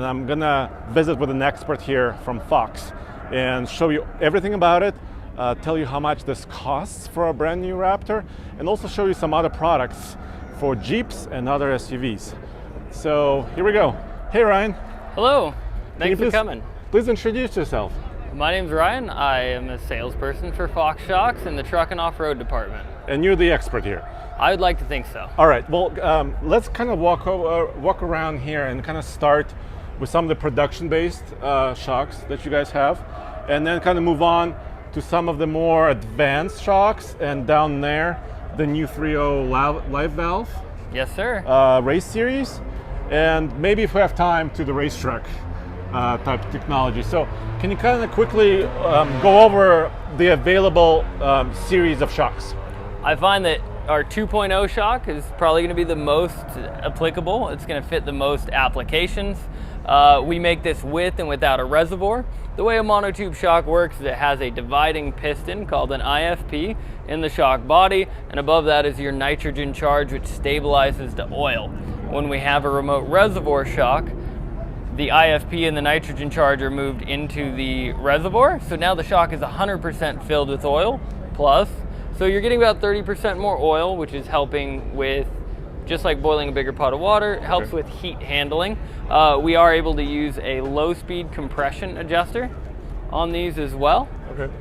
And I'm gonna visit with an expert here from Fox and show you everything about it, tell you how much this costs for a brand new Raptor, and also show you some other products for Jeeps and other SUVs. So here we go. Hey Ryan. Hello, thanks for coming. Please introduce yourself. My name's Ryan. I am a salesperson for Fox Shocks in the truck and off-road department. And you're the expert here. I would like to think so. All right, well, let's kind of walk around here and kind of start with some of the production-based shocks that you guys have, and then kind of move on to some of the more advanced shocks, and down there, the new 3.0 live valve. Yes, sir. Race series, and maybe if we have time, to the racetrack type technology. So can you kind of quickly go over the available series of shocks? I find that our 2.0 shock is probably going to be the most applicable. It's going to fit the most applications. We make this with and without a reservoir. The way a monotube shock works is it has a dividing piston called an IFP in the shock body, and above that is your nitrogen charge, which stabilizes the oil. When we have a remote reservoir shock, the IFP and the nitrogen charge are moved into the reservoir, so now the shock is 100% filled with oil plus. So you're getting about 30% more oil, which is helping with, just like boiling a bigger pot of water, it helps with heat handling. We are able to use a low-speed compression adjuster on these as well. Okay.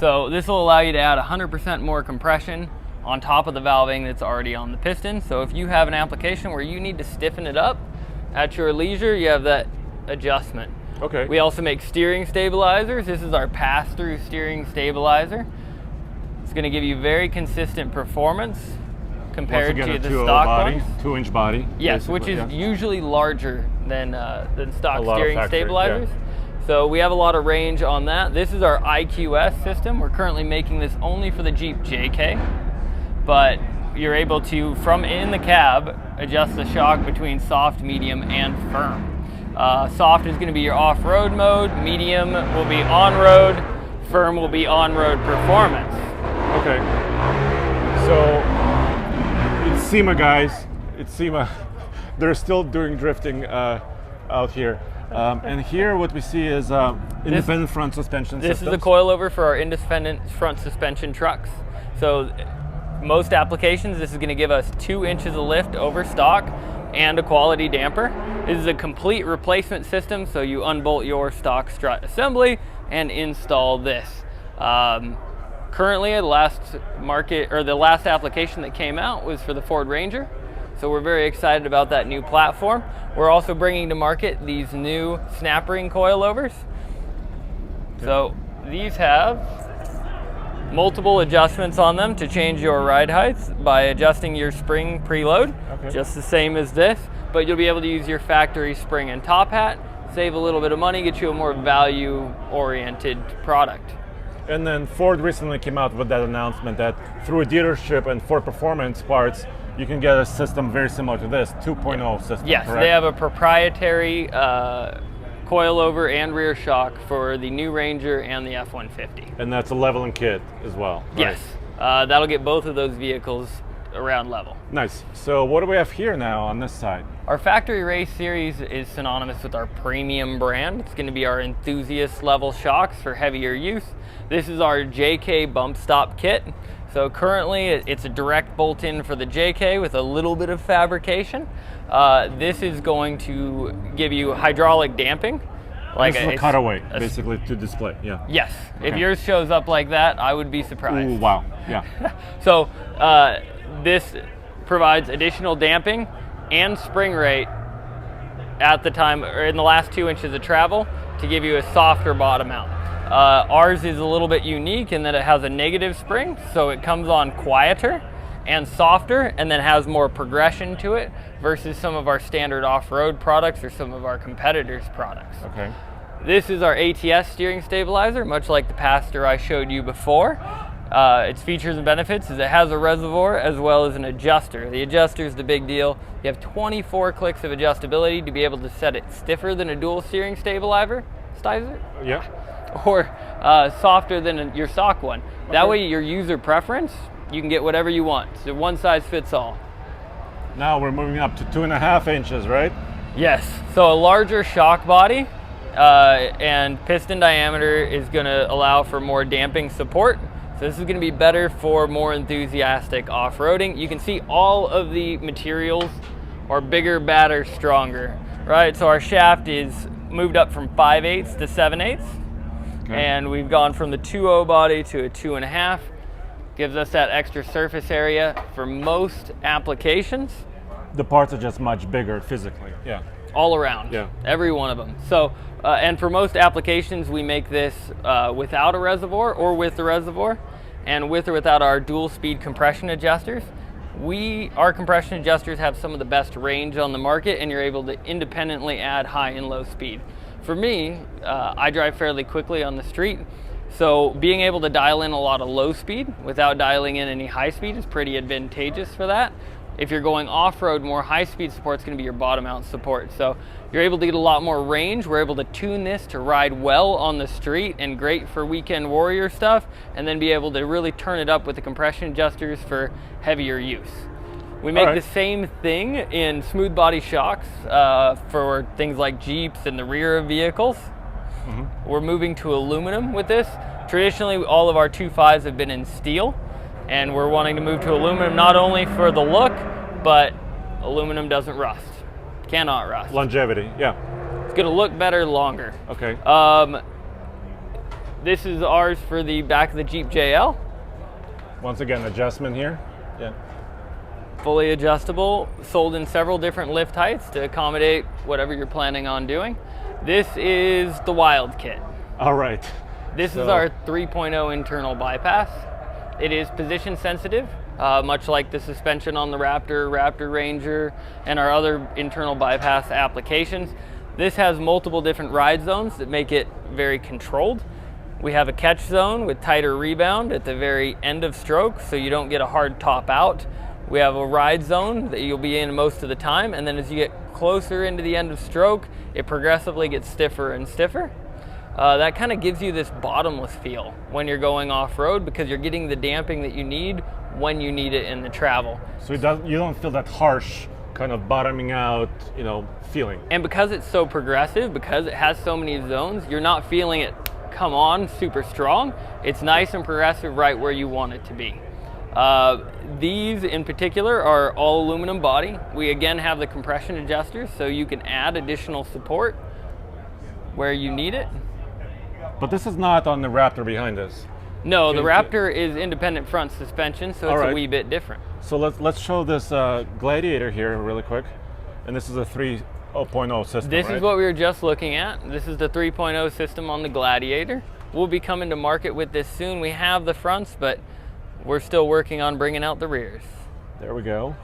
So this will allow you to add 100% more compression on top of the valving that's already on the piston. So if you have an application where you need to stiffen it up at your leisure, you have that adjustment. Okay. We also make steering stabilizers. This is our pass-through steering stabilizer. It's going to give you very consistent performance compared to the stock body, ones. 2-inch body. Yes, which is usually larger than stock steering factory, stabilizers. So we have a lot of range on that. This is our IQS system. We're currently making this only for the Jeep JK, but you're able to, from in the cab, adjust the shock between soft, medium, and firm. Soft is going to be your off-road mode, medium will be on-road, firm will be on-road performance. Okay, so it's SEMA guys, it's SEMA. They're still doing drifting out here. And here what we see is independent front suspension This systems. is the coilover for our independent front suspension trucks. So most applications, this is going to give us 2 inches of lift over stock and a quality damper. This is a complete replacement system, so you unbolt your stock strut assembly and install this. Currently, the last application that came out was for the Ford Ranger, so we're very excited about that new platform. We're also bringing to market these new snap ring coilovers. So these have multiple adjustments on them to change your ride heights by adjusting your spring preload, just the same as this, but you'll be able to use your factory spring and top hat, save a little bit of money, get you a more value-oriented product. And then Ford recently came out with that announcement that through a dealership and Ford Performance parts, you can get a system very similar to this, 2.0 system, Yes, correct? They have a proprietary coilover and rear shock for the new Ranger and the F-150. And that's a leveling kit as well, right? Yes, that'll get both of those vehicles around level. Nice. So what do we have here now on this side? Our factory race series is synonymous with our premium brand. It's going to be our enthusiast level shocks for heavier use. This is our JK bump stop kit. So currently it's a direct bolt-in for the JK with a little bit of fabrication. This is going to give you hydraulic damping. This is a cutaway, basically, to display, yeah. Yes, if yours shows up like that, I would be surprised. Ooh, wow, yeah. So this provides additional damping and spring rate at the time, or in the last 2 inches of travel, to give you a softer bottom out. Ours is a little bit unique in that it has a negative spring, so it comes on quieter and softer, and then has more progression to it versus some of our standard off-road products or some of our competitors' products. Okay. This is our ATS steering stabilizer, much like the Pastor I showed you before. Its features and benefits is it has a reservoir as well as an adjuster. The adjuster is the big deal. You have 24 clicks of adjustability to be able to set it stiffer than a dual steering stabilizer, yeah, or softer than your stock one. That way your user preference, you can get whatever you want. So one size fits all. Now we're moving up to 2.5 inches, right? Yes, so a larger shock body and piston diameter is going to allow for more damping support. So this is going to be better for more enthusiastic off-roading. You can see all of the materials are bigger, badder, stronger, right? So our shaft is moved up from 5/8 to 7/8, and we've gone from the 2.0 body to a 2.5. Gives us that extra surface area for most applications. The parts are just much bigger physically. Yeah. All around. Yeah. Every one of them. So, and for most applications, we make this without a reservoir or with the reservoir, and with or without our dual speed compression adjusters. Our compression adjusters have some of the best range on the market, and you're able to independently add high and low speed. For me, I drive fairly quickly on the street, so being able to dial in a lot of low speed without dialing in any high speed is pretty advantageous for that. If you're going off-road, more high-speed support is going to be your bottom-out support. So you're able to get a lot more range. We're able to tune this to ride well on the street and great for weekend warrior stuff, and then be able to really turn it up with the compression adjusters for heavier use. We make the same thing in smooth body shocks for things like Jeeps and the rear of vehicles. We're moving to aluminum with this. Traditionally, all of our 2.5s have been in steel, and we're wanting to move to aluminum not only for the look, but aluminum doesn't rust. Cannot rust. Longevity, yeah. It's going to look better longer. Okay. This is ours for the back of the Jeep JL. Once again, adjustment here. Yeah. Fully adjustable, sold in several different lift heights to accommodate whatever you're planning on doing. This is the Wild Kit. All right. This is our 3.0 internal bypass. It is position sensitive, much like the suspension on the Raptor, Raptor Ranger, and our other internal bypass applications. This has multiple different ride zones that make it very controlled. We have a catch zone with tighter rebound at the very end of stroke, so you don't get a hard top out. We have a ride zone that you'll be in most of the time, and then as you get closer into the end of stroke, it progressively gets stiffer and stiffer. That kind of gives you this bottomless feel when you're going off-road, because you're getting the damping that you need when you need it in the travel. So you don't feel that harsh kind of bottoming out, feeling. And because it's so progressive, because it has so many zones, you're not feeling it come on super strong. It's nice and progressive right where you want it to be. These in particular are all aluminum body. We again have the compression adjusters, so you can add additional support where you need it. But this is not on the Raptor behind us. No, the Raptor is independent front suspension, so it's a wee bit different. So let's show this Gladiator here really quick. And this is a 3.0 system, This is what we were just looking at. This is the 3.0 system on the Gladiator. We'll be coming to market with this soon. We have the fronts, but we're still working on bringing out the rears. There we go.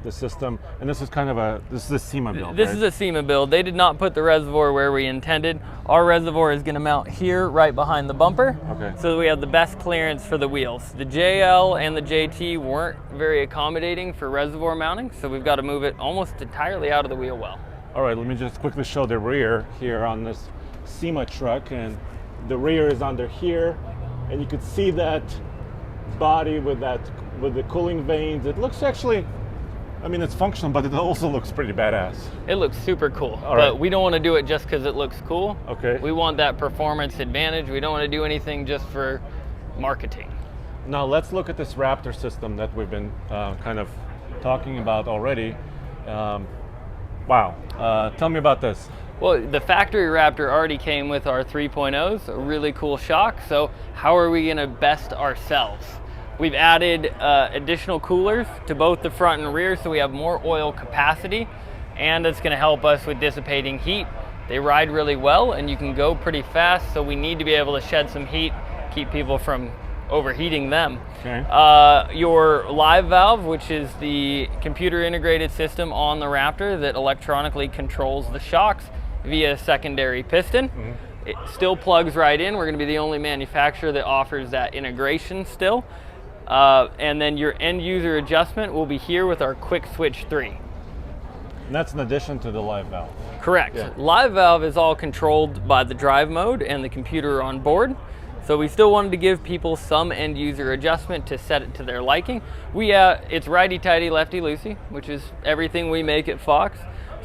The system, and this is this is a SEMA build, This is a SEMA build. They did not put the reservoir where we intended. Our reservoir is going to mount here right behind the bumper. Okay. So we have the best clearance for the wheels. The JL and the JT weren't very accommodating for reservoir mounting, so we've got to move it almost entirely out of the wheel well. All right, let me just quickly show the rear here on this SEMA truck, and the rear is under here, and you could see that body with the cooling vanes. It looks actually, it's functional, but it also looks pretty badass. It looks super cool, All right. But we don't want to do it just because it looks cool. Okay. We want that performance advantage. We don't want to do anything just for marketing. Now let's look at this Raptor system that we've been kind of talking about already. Wow, tell me about this. Well, the factory Raptor already came with our 3.0s, a really cool shock. So how are we going to best ourselves? We've added additional coolers to both the front and rear, so we have more oil capacity, and it's going to help us with dissipating heat. They ride really well, and you can go pretty fast, so we need to be able to shed some heat, keep people from overheating them. Okay. Your live valve, which is the computer integrated system on the Raptor that electronically controls the shocks via a secondary piston. It still plugs right in. We're going to be the only manufacturer that offers that integration still. And then your end user adjustment will be here with our Quick Switch 3. And that's in addition to the live valve. Correct. Yeah. Live valve is all controlled by the drive mode and the computer on board. So we still wanted to give people some end user adjustment to set it to their liking. It's righty-tighty, lefty-loosey, which is everything we make at Fox.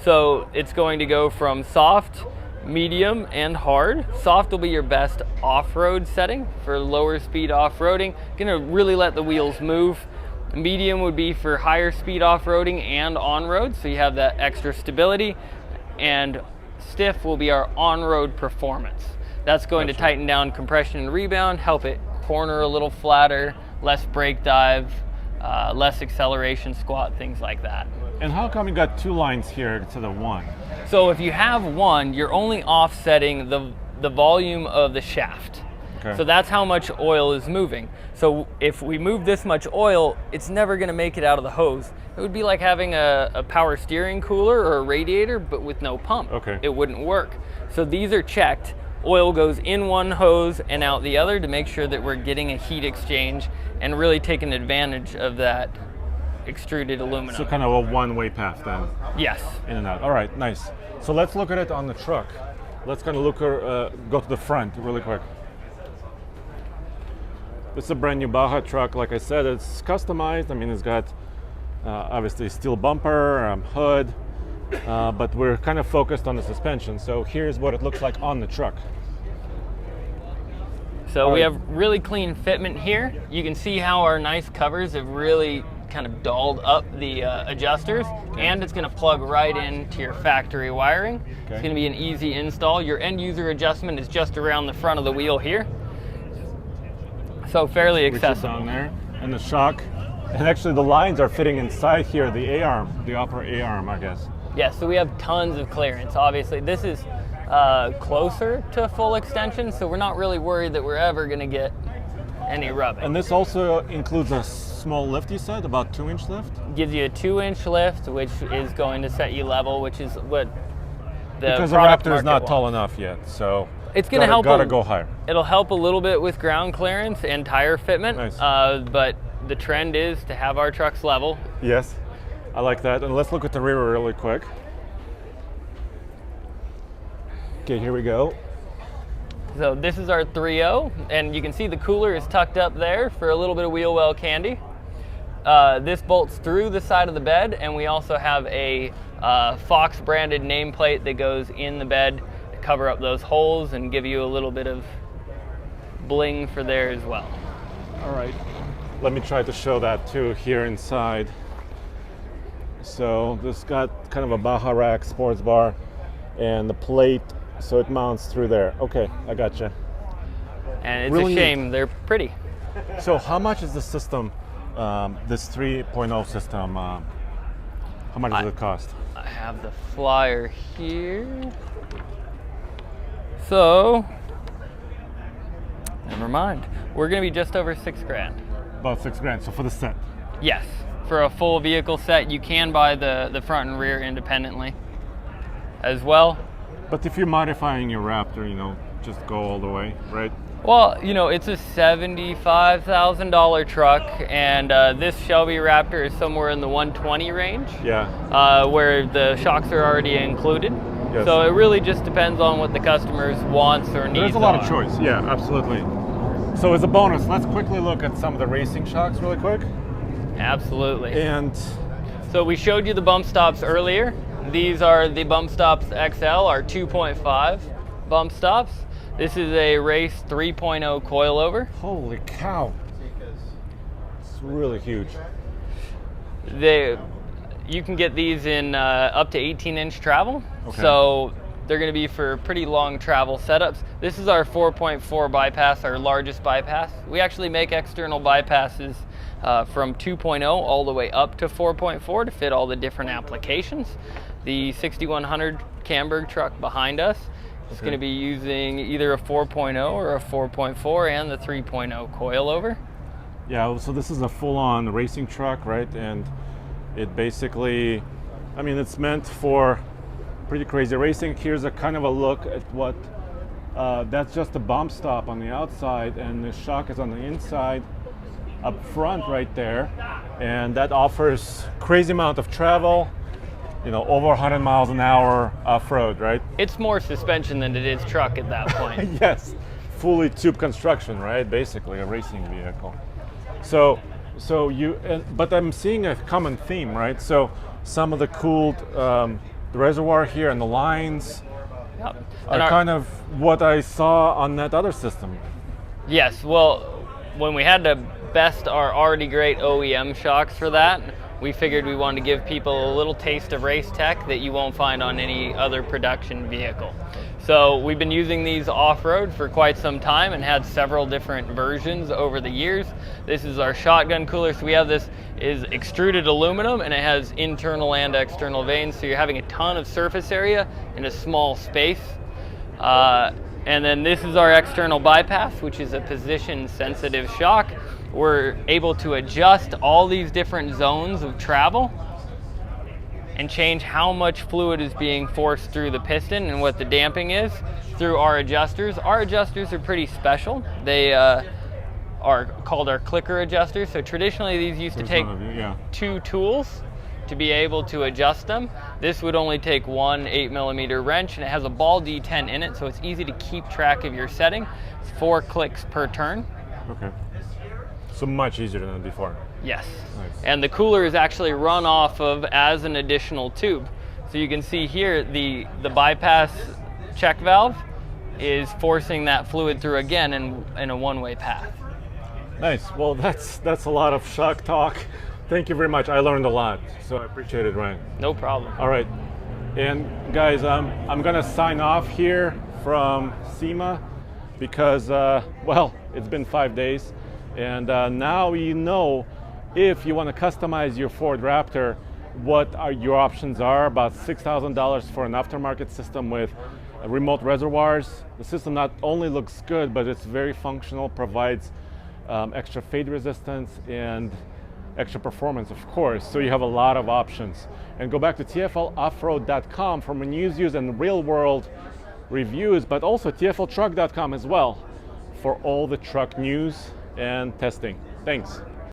So it's going to go from soft, medium, and hard. Soft will be your best off-road setting for lower speed off-roading. Gonna really let the wheels move. Medium would be for higher speed off-roading and on-road, so you have that extra stability. And stiff will be our on-road performance. That's going to tighten down compression and rebound, help it corner a little flatter, less brake dive, less acceleration squat, things like that. And how come you got 2 lines here instead of 1? So if you have 1, you're only offsetting the volume of the shaft. Okay. So that's how much oil is moving. So if we move this much oil, it's never going to make it out of the hose. It would be like having a power steering cooler or a radiator, but with no pump. Okay. It wouldn't work. So these are checked. Oil goes in one hose and out the other to make sure that we're getting a heat exchange and really taking advantage of that extruded aluminum. So kind of a one-way path then. Yes. In and out. All right, nice. So let's look at it on the truck. Let's kind of look, go to the front really quick. This is a brand new Baja truck. Like I said, it's customized. I mean, it's got obviously steel bumper, hood, but we're kind of focused on the suspension. So here's what it looks like on the truck. So we have really clean fitment here. You can see how our nice covers have really kind of dolled up the adjusters, and it's going to plug right into your factory wiring. Okay. It's going to be an easy install. Your end user adjustment is just around the front of the wheel here. So fairly accessible. Down there, and the shock, and actually the lines are fitting inside here, the A-arm, the upper A-arm, I guess. Yeah, so we have tons of clearance. Obviously, this is closer to full extension, so we're not really worried that we're ever going to get any rubbing. And this also includes a small lift, you said, about 2-inch lift? Gives you a 2-inch lift, which is going to set you level, which is what because the Raptor is not tall enough yet, so it's going to help. Gotta go higher. It'll help a little bit with ground clearance and tire fitment. Nice. But the trend is to have our trucks level. Yes, I like that. And let's look at the rear really quick. Okay, here we go. So this is our 3.0, and you can see the cooler is tucked up there for a little bit of wheel well candy. This bolts through the side of the bed, and we also have a Fox branded nameplate that goes in the bed to cover up those holes and give you a little bit of bling for there as well. All right, let me try to show that too here inside. So this got kind of a Baja rack sports bar and the plate, so it mounts through there. Okay, I gotcha. And it's really a shame, they're pretty. So how much is the system, this 3.0 system, how much does it cost? I have the flyer here. So, never mind. We're gonna be just over $6,000. About $6,000, so for the set? Yes, for a full vehicle set. You can buy the front and rear independently as well. But if you're modifying your Raptor, you know, just go all the way, right? Well, you know, it's a $75,000 truck, and this Shelby Raptor is somewhere in the 120 range. Yeah. Where the shocks are already included. Yes. So it really just depends on what the customer's wants or needs. There's a lot of choice. Yeah, absolutely. So as a bonus, let's quickly look at some of the racing shocks really quick. Absolutely. And so we showed you the bump stops earlier. These are the Bump Stops XL, our 2.5 bump stops. This is a race 3.0 coilover. Holy cow. It's really huge. You can get these in up to 18-inch travel. Okay. So they're going to be for pretty long travel setups. This is our 4.4 bypass, our largest bypass. We actually make external bypasses from 2.0 all the way up to 4.4 to fit all the different applications. The 6100 Camberg truck behind us is going to be using either a 4.0 or a 4.4 and the 3.0 coilover. Yeah, so this is a full-on racing truck, right? And it basically, I mean, it's meant for pretty crazy racing. Here's a kind of a look at what, that's just a bump stop on the outside, and the shock is on the inside up front right there. And that offers crazy amount of travel, you know, over 100 miles an hour off-road, right? It's more suspension than it is truck at that point. Yes, fully tube construction, right? Basically a racing vehicle. But I'm seeing a common theme, right? So some of the cooled the reservoir here and the lines Yep. are kind of what I saw on that other system. Yes, well, when we had to best our already great OEM shocks for that, we figured we wanted to give people a little taste of race tech that you won't find on any other production vehicle. So we've been using these off-road for quite some time and had several different versions over the years. This is our shotgun cooler. So we have this is extruded aluminum, and it has internal and external vanes. So you're having a ton of surface area in a small space. And then this is our external bypass, which is a position sensitive shock. We're able to adjust all these different zones of travel and change how much fluid is being forced through the piston and what the damping is through our adjusters. Our adjusters are pretty special. They are called our clicker adjusters. So traditionally these used to take two tools to be able to adjust them. This would only take one 8mm wrench, and it has a ball D10 in it, so it's easy to keep track of your setting. It's 4 clicks per turn. Okay. So much easier than before. Yes. Nice. And the cooler is actually run off of as an additional tube. So you can see here the bypass check valve is forcing that fluid through again in a one-way path. Nice. Well, that's a lot of shock talk. Thank you very much. I learned a lot, so I appreciate it, Ryan. No problem. All right. And guys, I'm gonna sign off here from SEMA because, well, it's been 5 days. And now you know, if you want to customize your Ford Raptor, what your options are. About $6,000 for an aftermarket system with remote reservoirs. The system not only looks good, but it's very functional, provides extra fade resistance and extra performance, of course. So you have a lot of options. And go back to tfloffroad.com for news and real world reviews, but also tfltruck.com as well for all the truck news and testing. Thanks.